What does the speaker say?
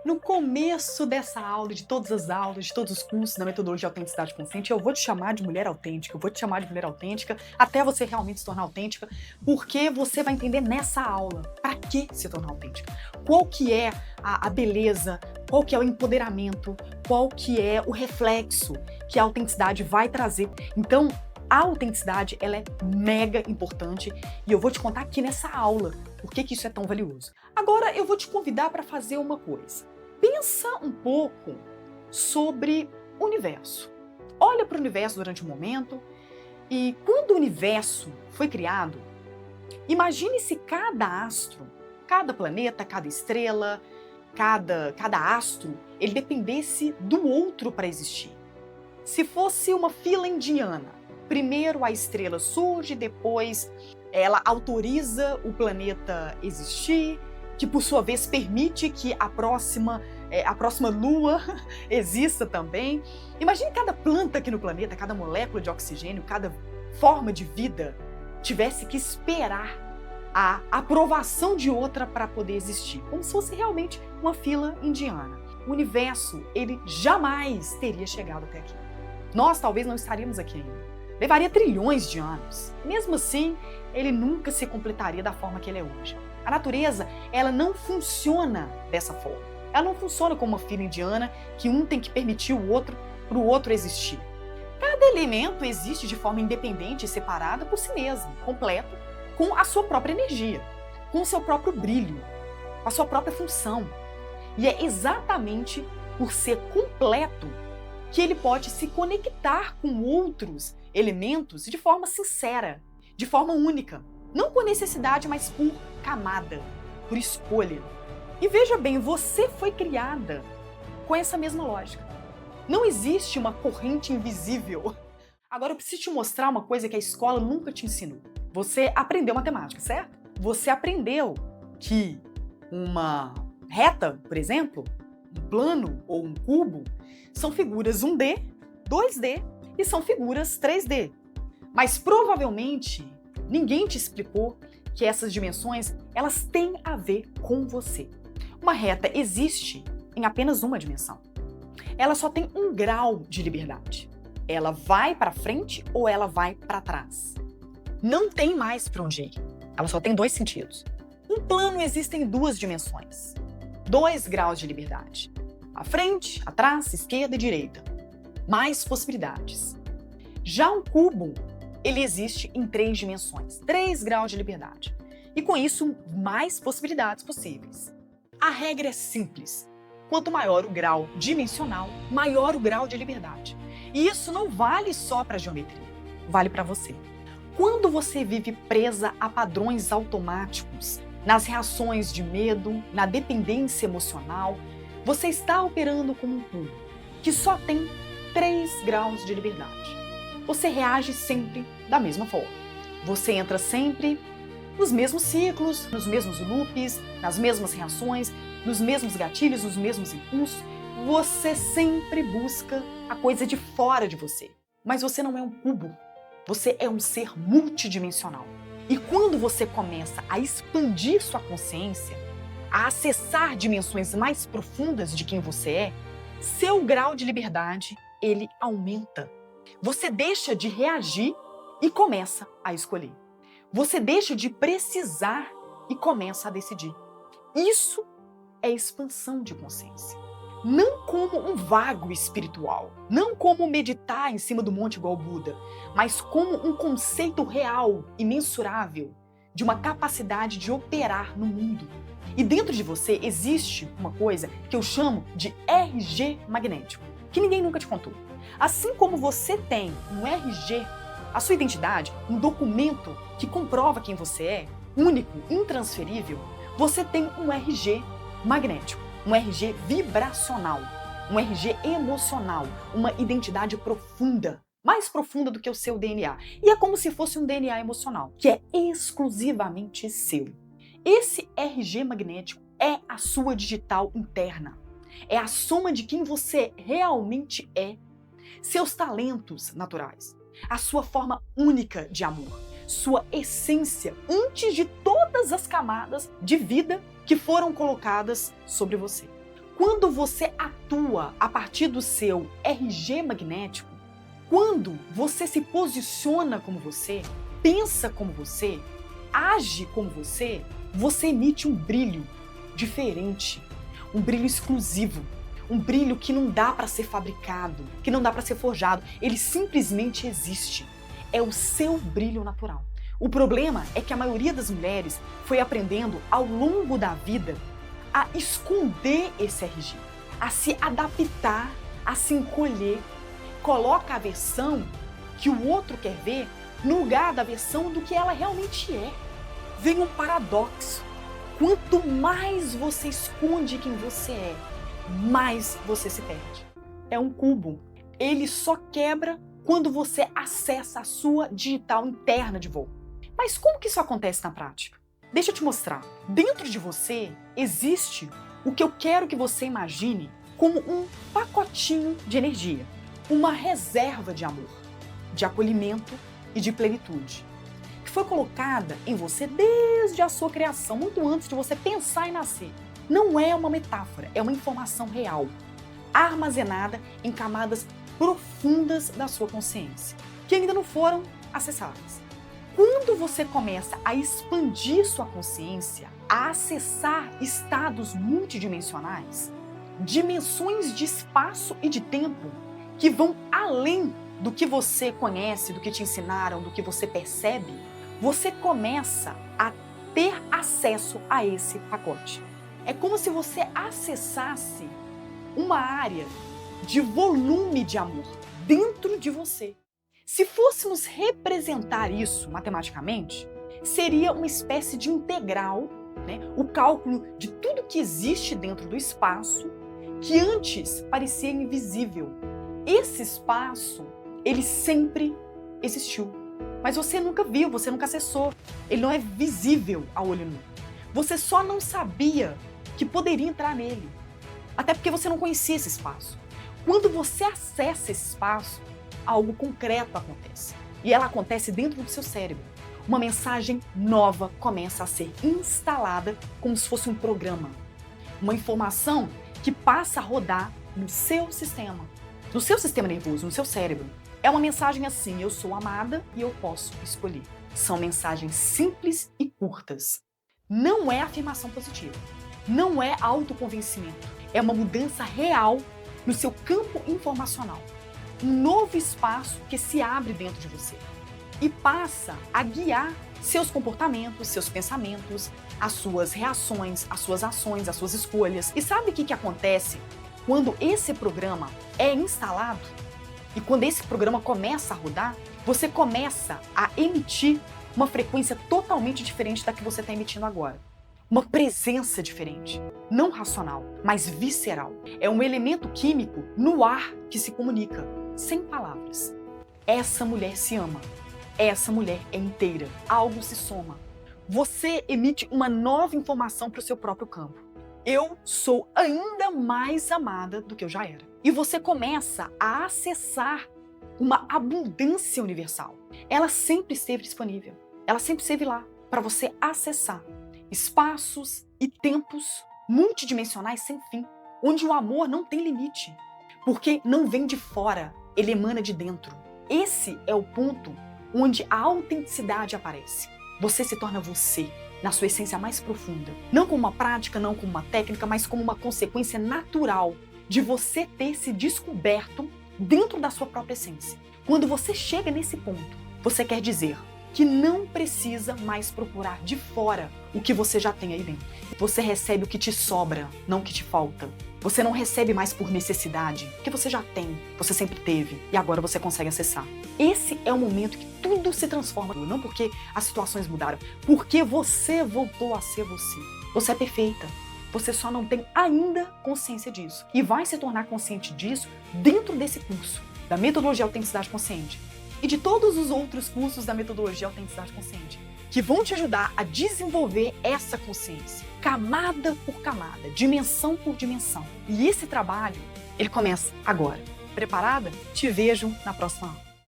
No começo dessa aula, de todas as aulas, de todos os cursos da metodologia de autenticidade consciente, eu vou te chamar de mulher autêntica, eu vou te chamar de mulher autêntica até você realmente se tornar autêntica, porque você vai entender nessa aula para que se tornar autêntica. Qual que é a beleza, qual que é o empoderamento, qual que é o reflexo que a autenticidade vai trazer. Então, a autenticidade, ela é mega importante e eu vou te contar aqui nessa aula por que isso é tão valioso. Agora eu vou te convidar para fazer uma coisa. Pensa um pouco sobre o universo. Olha para o universo durante um momento e quando o universo foi criado, imagine se cada astro, cada planeta, cada estrela, cada astro, ele dependesse do outro para existir. Se fosse uma fila indiana, primeiro a estrela surge, depois ela autoriza o planeta existir, que por sua vez permite que a próxima lua exista também. Imagine cada planta aqui no planeta, cada molécula de oxigênio, cada forma de vida tivesse que esperar a aprovação de outra para poder existir, como se fosse realmente uma fila indiana. O universo, ele jamais teria chegado até aqui. Nós talvez não estaríamos aqui ainda. Levaria trilhões de anos. Mesmo assim, ele nunca se completaria da forma que ele é hoje. A natureza, ela não funciona dessa forma. Ela não funciona como uma fila indiana que um tem que permitir o outro para o outro existir. Cada elemento existe de forma independente e separada por si mesmo, completo, com a sua própria energia, com o seu próprio brilho, com a sua própria função. E é exatamente por ser completo que ele pode se conectar com outros elementos de forma sincera, de forma única. Não por necessidade, mas por camada, por escolha. E veja bem, você foi criada com essa mesma lógica. Não existe uma corrente invisível. Agora eu preciso te mostrar uma coisa que a escola nunca te ensinou. Você aprendeu matemática, certo? Você aprendeu que uma reta, por exemplo, um plano ou um cubo, são figuras 1D, 2D e são figuras 3D. Mas provavelmente ninguém te explicou que essas dimensões, elas têm a ver com você. Uma reta existe em apenas uma dimensão. Ela só tem um grau de liberdade. Ela vai para frente ou ela vai para trás. Não tem mais para onde ir. Ela só tem dois sentidos. Um plano existe em duas dimensões. 2 graus de liberdade. À frente, atrás, esquerda e direita. Mais possibilidades. Já um cubo, ele existe em 3 dimensões, 3 graus de liberdade. E com isso, mais possibilidades possíveis. A regra é simples. Quanto maior o grau dimensional, maior o grau de liberdade. E isso não vale só para a geometria, vale para você. Quando você vive presa a padrões automáticos, nas reações de medo, na dependência emocional, você está operando como um cubo, que só tem 3 graus de liberdade. Você reage sempre da mesma forma. Você entra sempre nos mesmos ciclos, nos mesmos loops, nas mesmas reações, nos mesmos gatilhos, nos mesmos impulsos. Você sempre busca a coisa de fora de você. Mas você não é um cubo. Você é um ser multidimensional. E quando você começa a expandir sua consciência, a acessar dimensões mais profundas de quem você é, seu grau de liberdade, ele aumenta. Você deixa de reagir e começa a escolher. Você deixa de precisar e começa a decidir. Isso é expansão de consciência. Não como um vago espiritual, não como meditar em cima do monte igual Buda, mas como um conceito real e mensurável de uma capacidade de operar no mundo. E dentro de você existe uma coisa que eu chamo de RG magnético, que ninguém nunca te contou. Assim como você tem um RG, a sua identidade, um documento que comprova quem você é, único, intransferível, você tem um RG magnético, um RG vibracional, um RG emocional, uma identidade profunda, mais profunda do que o seu DNA. E é como se fosse um DNA emocional, que é exclusivamente seu. Esse RG magnético é a sua digital interna, é a soma de quem você realmente é, seus talentos naturais, a sua forma única de amor, sua essência antes de todas as camadas de vida que foram colocadas sobre você. Quando você atua a partir do seu RG magnético, quando você se posiciona como você, pensa como você, age como você emite um brilho diferente, um brilho exclusivo, um brilho que não dá para ser fabricado, que não dá para ser forjado, ele simplesmente existe. É o seu brilho natural. O problema é que a maioria das mulheres foi aprendendo ao longo da vida a esconder esse RG, a se adaptar, a se encolher, coloca a versão que o outro quer ver no lugar da versão do que ela realmente é. Vem um paradoxo. Quanto mais você esconde quem você é, mais você se perde. É um cubo. Ele só quebra quando você acessa a sua digital interna de voo. Mas como que isso acontece na prática? Deixa eu te mostrar. Dentro de você existe o que eu quero que você imagine como um pacotinho de energia, uma reserva de amor, de acolhimento e de plenitude, que foi colocada em você desde a sua criação, muito antes de você pensar em nascer. Não é uma metáfora, é uma informação real, armazenada em camadas profundas da sua consciência, que ainda não foram acessadas. Quando você começa a expandir sua consciência, a acessar estados multidimensionais, dimensões de espaço e de tempo que vão além do que você conhece, do que te ensinaram, do que você percebe, você começa a ter acesso a esse pacote. É como se você acessasse uma área de volume de amor dentro de você. Se fôssemos representar isso matematicamente, seria uma espécie de integral, né? O cálculo de tudo que existe dentro do espaço, que antes parecia invisível. Esse espaço, ele sempre existiu, mas você nunca viu, você nunca acessou. Ele não é visível a olho nu. Você só não sabia que poderia entrar nele, até porque você não conhecia esse espaço. Quando você acessa esse espaço, algo concreto acontece. E ela acontece dentro do seu cérebro. Uma mensagem nova começa a ser instalada como se fosse um programa. Uma informação que passa a rodar no seu sistema nervoso, no seu cérebro. É uma mensagem assim: eu sou amada e eu posso escolher. São mensagens simples e curtas. Não é afirmação positiva. Não é autoconvencimento. É uma mudança real no seu campo informacional. Um novo espaço que se abre dentro de você e passa a guiar seus comportamentos, seus pensamentos, as suas reações, as suas ações, as suas escolhas. E sabe o que acontece quando esse programa é instalado? E quando esse programa começa a rodar, você começa a emitir uma frequência totalmente diferente da que você está emitindo agora. Uma presença diferente, não racional, mas visceral. É um elemento químico no ar que se comunica, sem palavras. Essa mulher se ama. Essa mulher é inteira. Algo se soma. Você emite uma nova informação para o seu próprio campo. Eu sou ainda mais amada do que eu já era. E você começa a acessar uma abundância universal. Ela sempre esteve disponível. Ela sempre esteve lá para você acessar espaços e tempos multidimensionais sem fim, onde o amor não tem limite, porque não vem de fora, ele emana de dentro. Esse é o ponto onde a autenticidade aparece. Você se torna você, na sua essência mais profunda. Não como uma prática, não como uma técnica, mas como uma consequência natural de você ter se descoberto dentro da sua própria essência. Quando você chega nesse ponto, você quer dizer que não precisa mais procurar de fora o que você já tem aí dentro. Você recebe o que te sobra, não o que te falta. Você não recebe mais por necessidade, porque você já tem, você sempre teve, e agora você consegue acessar. Esse é o momento que tudo se transforma, não porque as situações mudaram, porque você voltou a ser você. Você é perfeita. Você só não tem ainda consciência disso. E vai se tornar consciente disso dentro desse curso, da Metodologia Autenticidade Consciente, e de todos os outros cursos da Metodologia Autenticidade Consciente, que vão te ajudar a desenvolver essa consciência, camada por camada, dimensão por dimensão. E esse trabalho, ele começa agora. Preparada? Te vejo na próxima aula.